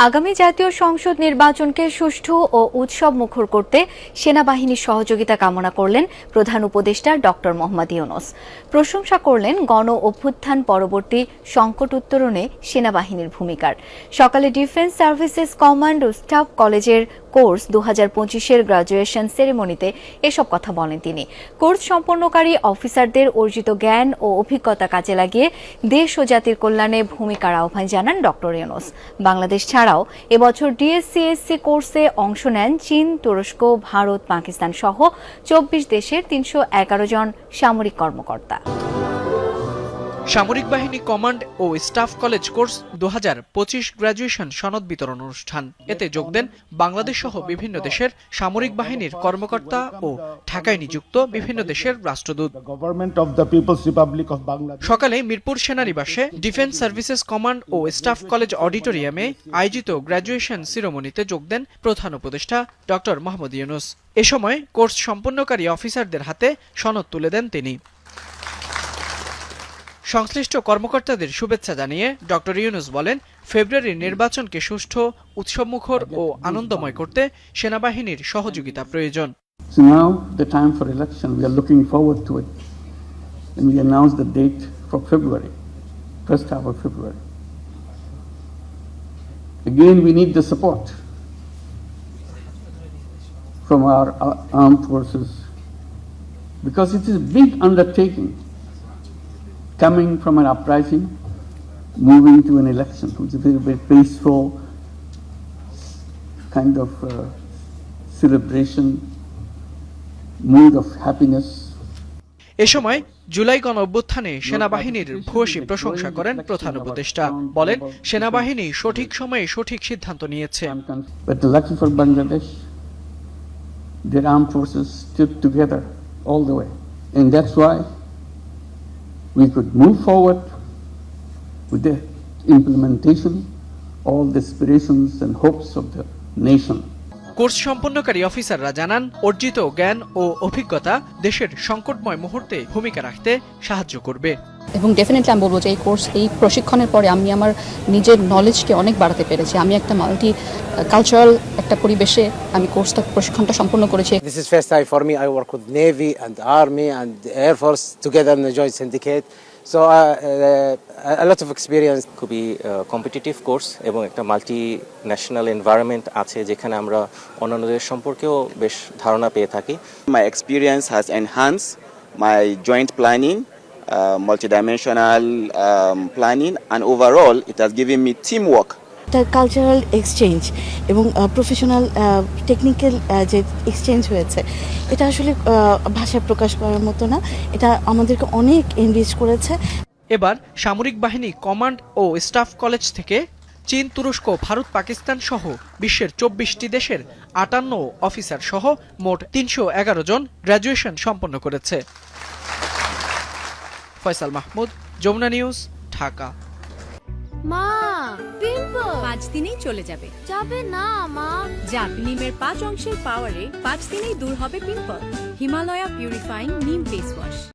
আগামী জাতীয় সংসদ নির্বাচনকে সুষ্ঠু ও উৎসব মুখর করতে সেনাবাহিনীর সহযোগিতা কামনা করলেন প্রধান উপদেষ্টা ডক্টর মোহাম্মদ ইউনূস। প্রশংসা করলেন গণ অভ্যুত্থান পরবর্তী সংকট উত্তরণে সেনাবাহিনীর ভূমিকার। সকালে ডিফেন্স সার্ভিসেস কমান্ড ও স্টাফ কলেজের কোর্স 2025-এর গ্রাজুয়েশন সেরেমনিতে এসব কথা বলেন তিনি। কোর্স সম্পন্নকারী অফিসারদের অর্জিত জ্ঞান ও অভিজ্ঞতা কাজে লাগিয়ে দেশ ও জাতির কল্যাণে ভূমিকার আহ্বান জানান ডক্টর ইউনূস। বাংলাদেশ ছাড়াও এবছর ডিএসসিএসসি কোর্সে অংশ নেন চীন, তুরস্ক, ভারত, পাকিস্তান সহ 24 দেশের 311 জন সামরিক কর্মকর্তা। সামরিক বাহিনী কমান্ড ও স্টাফ কলেজ কোর্স 2025 গ্রাজুয়েশন সনদ বিতরণ অনুষ্ঠান। এতে যোগ দেন বাংলাদেশ সহ বিভিন্ন দেশের সামরিক বাহিনীর কর্মকর্তা ও ঢাকায় নিযুক্ত বিভিন্ন দেশের রাষ্ট্রদূত। সকালে মিরপুর সেনানিবাসে ডিফেন্স সার্ভিসেস কমান্ড ও স্টাফ কলেজ অডিটোরিয়ামে আয়োজিত গ্রাজুয়েশন সেরেমনিতে যোগ দেন প্রধান উপদেষ্টা ডক্টর মোহাম্মদ ইউনূস। এ সময় কোর্স সম্পন্নকারী অফিসারদের হাতে সনদ তুলে দেন তিনি। সংশ্লিষ্ট কর্মকর্তাদের শুভেচ্ছা জানিয়ে ডক্টর ইউনূস বলেন, ফেব্রুয়ারির নির্বাচনকে সুষ্ঠু, উৎসবমুখর ও আনন্দময় করতে সেনাবাহিনীর সহযোগিতা প্রয়োজন। So now the time for election, we are looking forward to it. And we announced the date for February, first half of February. Again, we need the support from our armed forces because it is a big undertaking. Coming from an uprising, moving to an election, which is a very peaceful kind of celebration, mood of happiness. এ সময় জুলাই গণ অভ্যুত্থানে সেনাবাহিনীর ভূয়সী প্রশংসা করেন প্রধান উপদেষ্টা। বলেন, সেনাবাহিনী সঠিক সময়ে সঠিক সিদ্ধান্ত নিয়েছে। But lucky for Bangladesh, their armed forces stood together all the way, and that's why we could move forward with the implementation, all the aspirations and hopes of the nation. Course সম্পন্নকারী অফিসাররা জানান, অর্জিত জ্ঞান ও অভিজ্ঞতা দেশের সংকটময় মুহূর্তে ভূমিকা রাখতে সাহায্য করবে। এবং ডেফিনেটলি আমি বলবো যে এই প্রশিক্ষণের পরে আমি আমার নিজের নলেজকে অনেক বাড়াতে পেরেছি। আমি একটা মাল্টি কালচারাল একটা পরিবেশে আমি প্রশিক্ষণটা সম্পন্ন করেছি। This is first time for me. I work with Navy and Army and Air Force together in the Joint Syndicate. So a lot of experience. খুবই কম্পিটিটিভ কোর্স এবং একটা মাল্টি ন্যাশনাল এনভায়রনমেন্ট আছে যেখানে আমরা অন্যান্য দেশ সম্পর্কেও বেশ ধারণা পেয়ে থাকি। My experience has enhanced my joint planning, multidimensional planning, and overall it has given me teamwork. Cultural exchange এবং প্রফেশনাল টেকনিক্যাল যে এক্সচেঞ্জ হয়েছে, এটা আসলে ভাষায় প্রকাশ করার মতো না। এটা আমাদেরকে অনেক এনরিচ করেছে। এবার সামরিক বাহিনী কমান্ড ও স্টাফ কলেজ থেকে চীন, তুরস্ক, ভারত, পাকিস্তান সহ বিশ্বের 24টি দেশের 58 অফিসার সহ মোট 311 জন গ্রাজুয়েশন সম্পন্ন করেছে। ফয়সাল মাহমুদ, যমুনা নিউজ, ঢাকা। মা, পিম্পল 5 দিনেই চলে যাবে। যাবে না মা, যাবে। নিমের 5 অংশের পাওয়ারে 5 দিনেই দূর হবে পিম্পল। হিমালয়া পিউরিফাইং নিম ফেস ওয়াশ।